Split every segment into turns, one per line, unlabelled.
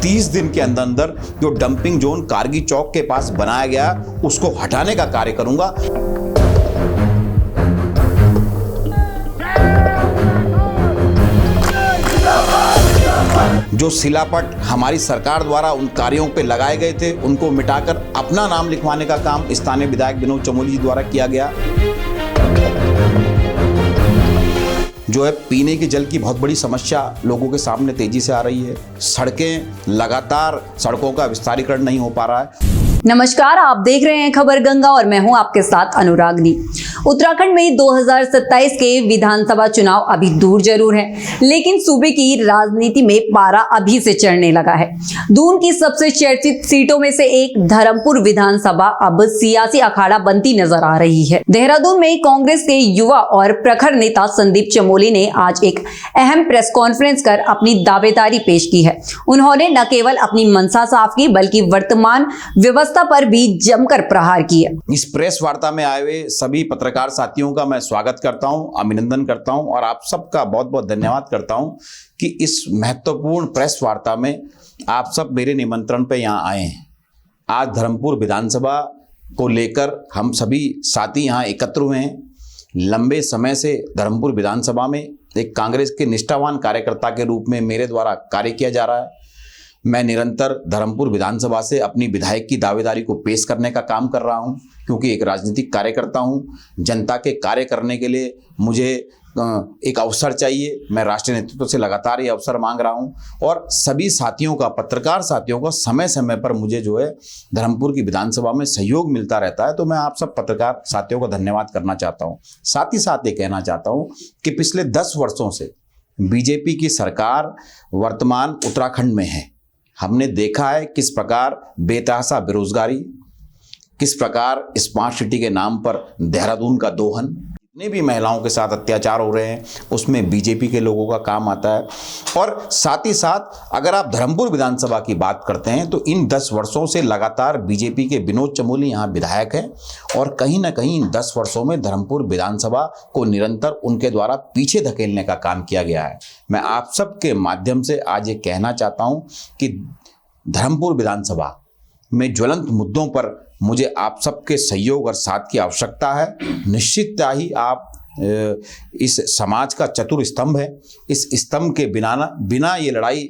30 दिन के अंदर अंदर जो डंपिंग जोन कारगी चौक के पास बनाया गया उसको हटाने का कार्य करूंगा। जो शिलापट हमारी सरकार द्वारा उन कार्यों पे लगाए गए थे उनको मिटाकर अपना नाम लिखवाने का काम स्थानीय विधायक विनोद चमोली जी द्वारा किया गया। जो है पीने के जल की बहुत बड़ी समस्या लोगों के सामने तेजी से आ रही है। सड़कें लगातार सड़कों का विस्तारीकरण नहीं हो पा रहा है।
नमस्कार, आप देख रहे हैं खबर गंगा और मैं हूं आपके साथ अनुरागनी। उत्तराखंड में 2027 के विधानसभा चुनाव अभी दूर जरूर है, लेकिन सूबे की राजनीति में पारा अभी से चढ़ने लगा है। दून की सबसे चर्चित सीटों में से एक धर्मपुर विधानसभा अब सियासी अखाड़ा बनती नजर आ रही है। देहरादून में कांग्रेस के युवा और प्रखर नेता संदीप चमोली ने आज एक अहम प्रेस कॉन्फ्रेंस कर अपनी दावेदारी पेश की है। उन्होंने न केवल अपनी मंशा साफ की बल्कि वर्तमान व्यवस्था पर भी जमकर प्रहार किया।
इस प्रेस वार्ता में आए हुए सभी पत्रकार साथियों का मैं स्वागत करता हूं, अभिनंदन करता हूं और आप सबका बहुत बहुत धन्यवाद करता हूं कि इस महत्वपूर्ण प्रेस वार्ता में आप सब मेरे निमंत्रण पे यहां आए हैं। आज धर्मपुर विधानसभा को लेकर हम सभी साथी यहां एकत्र हुए हैं। लंबे समय से धर्मपुर विधानसभा में एक कांग्रेस के निष्ठावान कार्यकर्ता के रूप में मेरे द्वारा कार्य किया जा रहा है। मैं निरंतर धर्मपुर विधानसभा से अपनी विधायक की दावेदारी को पेश करने का काम कर रहा हूं, क्योंकि एक राजनीतिक कार्यकर्ता हूं। जनता के कार्य करने के लिए मुझे एक अवसर चाहिए। मैं राष्ट्रीय नेतृत्व से लगातार ये अवसर मांग रहा हूं और सभी साथियों का, पत्रकार साथियों का समय समय पर मुझे जो है धर्मपुर की विधानसभा में सहयोग मिलता रहता है। तो मैं आप सब पत्रकार साथियों का धन्यवाद करना चाहता हूँ। साथ ही साथ ये कहना चाहता हूँ कि पिछले 10 वर्षों से बीजेपी की सरकार वर्तमान उत्तराखंड में है। हमने देखा है किस प्रकार बेतहाशा बेरोजगारी, किस प्रकार स्मार्ट सिटी के नाम पर देहरादून का दोहन, जितने भी महिलाओं के साथ अत्याचार हो रहे हैं उसमें बीजेपी के लोगों का काम आता है। और साथ ही साथ अगर आप धर्मपुर विधानसभा की बात करते हैं तो इन 10 वर्षों से लगातार बीजेपी के विनोद चमोली यहाँ विधायक हैं और कहीं ना कहीं इन 10 वर्षों में धर्मपुर विधानसभा को निरंतर उनके द्वारा पीछे धकेलने का काम किया गया है। मैं आप सबके माध्यम से आज ये कहना चाहता हूँ कि धर्मपुर विधानसभा में ज्वलंत मुद्दों पर मुझे आप सबके सहयोग और साथ की आवश्यकता है। निश्चितता ही आप इस समाज का चतुर स्तंभ है। इस स्तंभ के बिना ये लड़ाई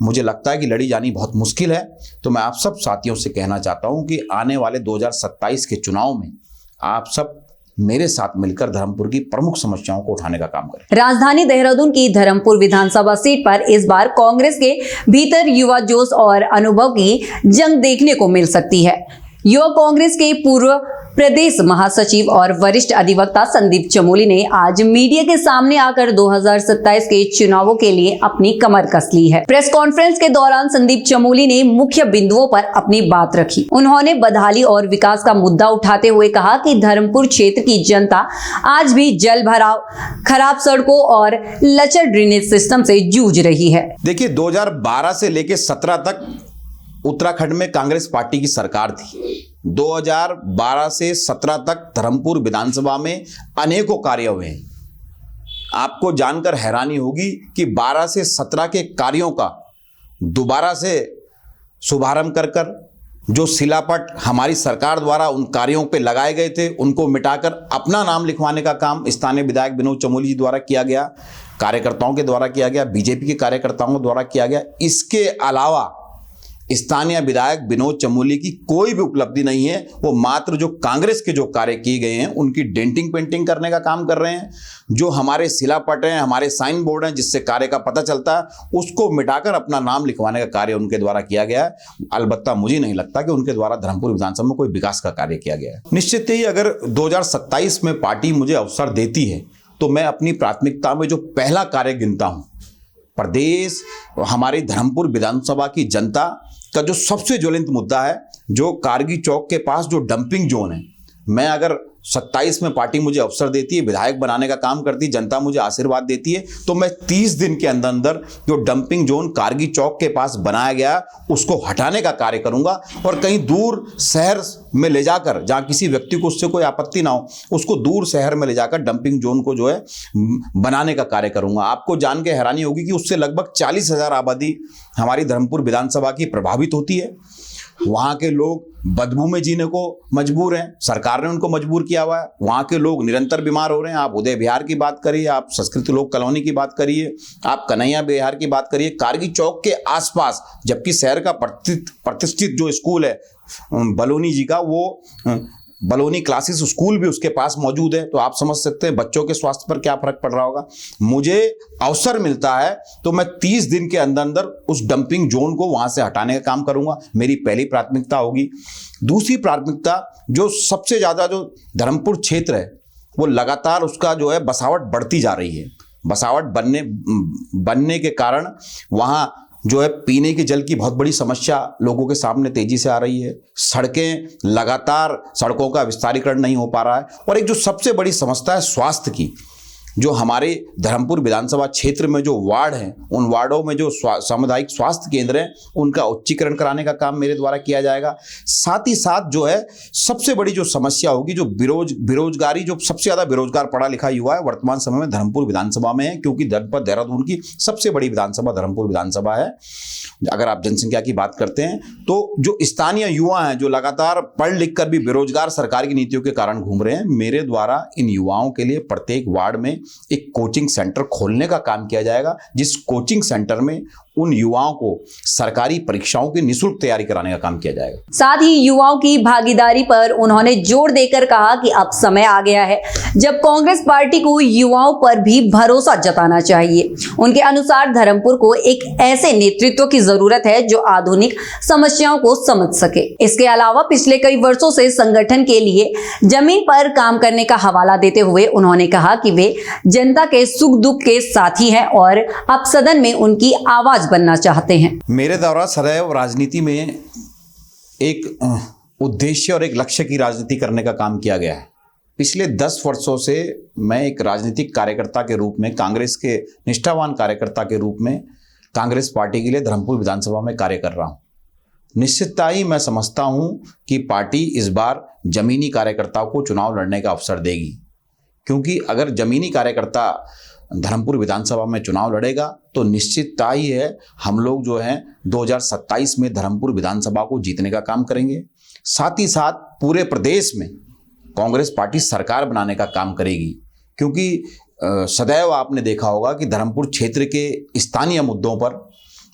मुझे लगता है कि लड़ी जानी बहुत मुश्किल है। तो मैं आप सब साथियों से कहना चाहता हूं कि आने वाले 2027 के चुनाव में आप सब मेरे साथ मिलकर धर्मपुर की प्रमुख समस्याओं को उठाने का काम करें।
राजधानी देहरादून की धर्मपुर विधानसभा सीट पर इस बार कांग्रेस के भीतर युवा जोश और अनुभव की जंग देखने को मिल सकती है। युवा कांग्रेस के पूर्व प्रदेश महासचिव और वरिष्ठ अधिवक्ता संदीप चमोली ने आज मीडिया के सामने आकर 2027 के चुनावों के लिए अपनी कमर कस ली है। प्रेस कॉन्फ्रेंस के दौरान संदीप चमोली ने मुख्य बिंदुओं पर अपनी बात रखी। उन्होंने बदहाली और विकास का मुद्दा उठाते हुए कहा कि धर्मपुर क्षेत्र की जनता आज भी जल भराव, खराब सड़कों और लचर ड्रेनेज सिस्टम से जूझ रही है।
देखिए, 2012 से लेकर 17 तक उत्तराखंड में कांग्रेस पार्टी की सरकार थी। 2012 से 17 तक धर्मपुर विधानसभा में अनेकों कार्य हुए। आपको जानकर हैरानी होगी कि 12 से 17 के कार्यों का दोबारा से शुभारंभ कर जो शिलापट हमारी सरकार द्वारा उन कार्यों पे लगाए गए थे उनको मिटाकर अपना नाम लिखवाने का काम स्थानीय विधायक विनोद चमोली जी द्वारा किया गया, कार्यकर्ताओं के द्वारा किया गया, बीजेपी के कार्यकर्ताओं द्वारा किया गया। इसके अलावा स्थानीय विधायक विनोद चमोली की कोई भी उपलब्धि नहीं है। वो मात्र जो कांग्रेस के जो कार्य किए गए हैं उनकी डेंटिंग पेंटिंग करने का काम कर रहे हैं। जो हमारे शिलापट हैं, हमारे साइन बोर्ड हैं जिससे कार्य का पता चलता है, उसको मिटाकर अपना नाम लिखवाने का कार्य उनके द्वारा किया गया है। अलबत्ता मुझे नहीं लगता कि उनके द्वारा धर्मपुर विधानसभा में कोई विकास का कार्य किया गया है। निश्चित ही अगर 2027 में पार्टी मुझे अवसर देती है तो मैं अपनी प्राथमिकता में जो पहला कार्य गिनता हूँ, प्रदेश हमारी धर्मपुर विधानसभा की जनता का जो सबसे ज्वलंत मुद्दा है, जो कारगी चौक के पास जो डंपिंग जोन है, मैं अगर 27 में पार्टी मुझे अवसर देती है, विधायक बनाने का काम करती है, जनता मुझे आशीर्वाद देती है, तो मैं 30 दिन के अंदर अंदर जो डंपिंग जोन कारगी चौक के पास बनाया गया उसको हटाने का कार्य करूंगा और कहीं दूर शहर में ले जाकर, जहां किसी व्यक्ति को उससे कोई आपत्ति ना हो, उसको दूर शहर में ले जाकर डंपिंग जोन को जो है बनाने का कार्य करूंगा। आपको जान के हैरानी होगी कि उससे लगभग 40,000 आबादी हमारी धर्मपुर विधानसभा की प्रभावित होती है। वहाँ के लोग बदबू में जीने को मजबूर हैं, सरकार ने उनको मजबूर किया हुआ है। वहाँ के लोग निरंतर बीमार हो रहे हैं। आप उदय विहार की बात करिए, आप संस्कृति लोक कॉलोनी की बात करिए, आप कन्हैया विहार की बात करिए, कारगी चौक के आसपास, जबकि शहर का प्रतिष्ठित जो स्कूल है बलोनी जी का, वो बलोनी क्लासेस स्कूल भी उसके पास मौजूद है। तो आप समझ सकते हैं बच्चों के स्वास्थ्य पर क्या फर्क पड़ रहा होगा। मुझे अवसर मिलता है तो मैं 30 दिन के अंदर अंदर उस डंपिंग जोन को वहां से हटाने का काम करूंगा। मेरी पहली प्राथमिकता होगी। दूसरी प्राथमिकता, जो सबसे ज्यादा जो धर्मपुर क्षेत्र है वो लगातार उसका जो है बसावट बढ़ती जा रही है। बसावट बनने के कारण वहां जो है पीने के जल की बहुत बड़ी समस्या लोगों के सामने तेजी से आ रही है। सड़कें, लगातार सड़कों का विस्तारीकरण नहीं हो पा रहा है। और एक जो सबसे बड़ी समस्या है स्वास्थ्य की, जो हमारे धर्मपुर विधानसभा क्षेत्र में जो वार्ड हैं, उन वार्डों में जो सामुदायिक स्वास्थ्य केंद्र हैं उनका उच्चीकरण कराने का काम मेरे द्वारा किया जाएगा। साथ ही साथ जो है सबसे बड़ी जो समस्या होगी, जो बेरोजगारी, जो सबसे ज़्यादा बेरोजगार पढ़ा लिखा युवा है वर्तमान समय में धर्मपुर विधानसभा में है, क्योंकि जनपद देहरादून की सबसे बड़ी विधानसभा धर्मपुर विधानसभा है। अगर आप जनसंख्या की बात करते हैं तो जो स्थानीय युवा हैं, जो लगातार पढ़ लिख कर भी बेरोजगार सरकार की नीतियों के कारण घूम रहे हैं, मेरे द्वारा इन युवाओं के लिए प्रत्येक वार्ड में एक कोचिंग सेंटर खोलने का काम किया जाएगा, जिस कोचिंग सेंटर में उन युवाओं को सरकारी परीक्षाओं की निःशुल्क तैयारी कराने का काम किया जाएगा।
साथ ही युवाओं की भागीदारी पर उन्होंने जोर देकर कहा कि अब समय आ गया है जब कांग्रेस पार्टी को युवाओं पर भी भरोसा जताना चाहिए। उनके अनुसार धर्मपुर को एक ऐसे नेतृत्व की जरूरत है जो आधुनिक समस्याओं को समझ सके। इसके अलावा पिछले कई वर्षों से संगठन के लिए जमीन पर काम करने का हवाला देते हुए उन्होंने कहा कि वे जनता के सुख दुख के साथी हैं और अब सदन में उनकी आवाज बनना चाहते हैं।
मेरे द्वारा सदैव राजनीति में एक उद्देश्य और एक लक्ष्य की राजनीति करने का काम किया गया है। पिछले 10 वर्षों से मैं एक राजनीतिक कार्यकर्ता के रूप में, कांग्रेस के निष्ठावान कार्यकर्ता के रूप में कांग्रेस पार्टी के लिए धर्मपुर विधानसभा में कार्य कर रहा हूं। निश्चितता ही मैं समझता हूं कि पार्टी इस बार जमीनी कार्यकर्ताओं को चुनाव लड़ने का अवसर देगी, क्योंकि अगर जमीनी कार्यकर्ता धर्मपुर विधानसभा में चुनाव लड़ेगा तो निश्चितता ही है हम लोग जो हैं 2027 में धर्मपुर विधानसभा को जीतने का काम करेंगे। साथ ही साथ पूरे प्रदेश में कांग्रेस पार्टी सरकार बनाने का काम करेगी, क्योंकि सदैव आपने देखा होगा कि धर्मपुर क्षेत्र के स्थानीय मुद्दों पर,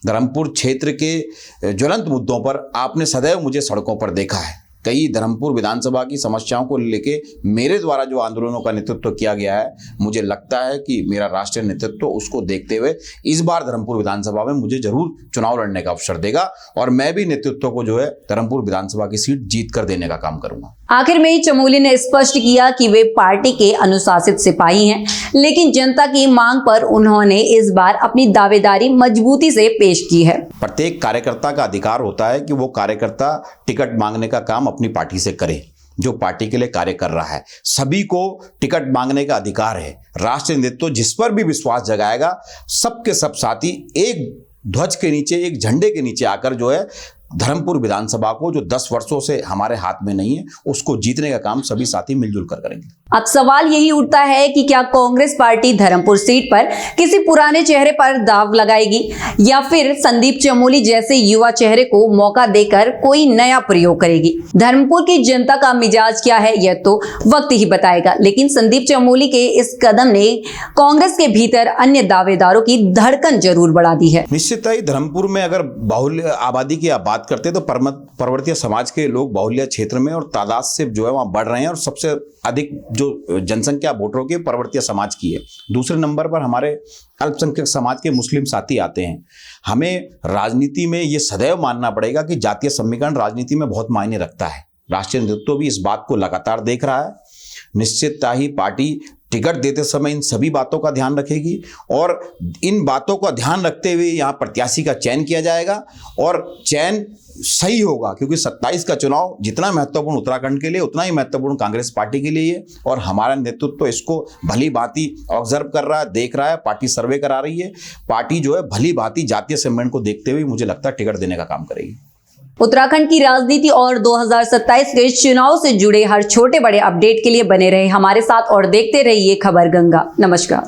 धर्मपुर क्षेत्र के ज्वलंत मुद्दों पर आपने सदैव मुझे सड़कों पर देखा है। कई धर्मपुर विधानसभा की समस्याओं को लेके मेरे द्वारा जो आंदोलनों का नेतृत्व किया गया है, मुझे लगता है कि मेरा राष्ट्रीय नेतृत्व उसको देखते हुए इस बार धर्मपुर विधानसभा में मुझे जरूर चुनाव लड़ने का अवसर देगा और मैं भी नेतृत्व को जो है धर्मपुर विधानसभा की सीट जीत कर देने का काम करूंगा।
आखिर में चमोली ने स्पष्ट किया कि वे पार्टी के अनुशासित सिपाही हैं, लेकिन जनता की मांग पर उन्होंने इस बार अपनी दावेदारी मजबूती से पेश की है।
प्रत्येक कार्यकर्ता का अधिकार होता है कि वो कार्यकर्ता टिकट मांगने का काम अपनी पार्टी से करे, जो पार्टी के लिए कार्य कर रहा है। सभी को टिकट मांगने का अधिकार है। राष्ट्रीय नेतृत्व जिस पर भी विश्वास जगाएगा, सबके सब साथी एक ध्वज के नीचे, एक झंडे के नीचे आकर जो है धर्मपुर विधानसभा को, जो 10 वर्षों से हमारे हाथ में नहीं है, उसको जीतने का काम सभी साथी मिलजुल कर करेंगे।
अब सवाल यही उठता है कि क्या कांग्रेस पार्टी धर्मपुर सीट पर किसी पुराने चेहरे पर दाव लगाएगी या फिर संदीप चमोली जैसे युवा चेहरे को मौका देकर कोई नया प्रयोग करेगी। धर्मपुर की जनता का मिजाज क्या है यह तो वक्त ही बताएगा, लेकिन संदीप चमोली के इस कदम ने कांग्रेस के भीतर अन्य दावेदारों की धड़कन जरूर बढ़ा दी है।
निश्चित ही धर्मपुर में अगर बाहुल्य आबादी की आप बात करते हैं तो पर्वतीय समाज के लोग बाहुल्य क्षेत्र में और तादाद से जो है वहाँ बढ़ रहे हैं और सबसे अधिक जो जनसंख्या वोटरों की पर्वतीय समाज की है। दूसरे नंबर पर हमारे अल्पसंख्यक समाज के मुस्लिम साथी आते हैं। हमें राजनीति में ये सदैव मानना पड़ेगा कि जातीय समीकरण राजनीति में बहुत मायने रखता है। राष्ट्रीय नेतृत्व भी इस बात को लगातार देख रहा है। निश्चितता ही पार्टी टिकट देते समय इन सभी बातों का ध्यान रखेगी और इन बातों का ध्यान रखते हुए यहाँ प्रत्याशी का चयन किया जाएगा और चयन सही होगा, क्योंकि 27 का चुनाव जितना महत्वपूर्ण उत्तराखंड के लिए उतना ही महत्वपूर्ण कांग्रेस पार्टी के लिए है और हमारा नेतृत्व तो इसको भली भांति ऑब्जर्व कर रहा है, देख रहा है, पार्टी सर्वे करा रही है। पार्टी जो है भली भांति जातीय संबंध को देखते हुए मुझे लगता है टिकट देने का काम करेगी।
उत्तराखंड की राजनीति और 2027 के चुनाव से जुड़े हर छोटे बड़े अपडेट के लिए बने रहे हमारे साथ और देखते रहिए खबर गंगा। नमस्कार।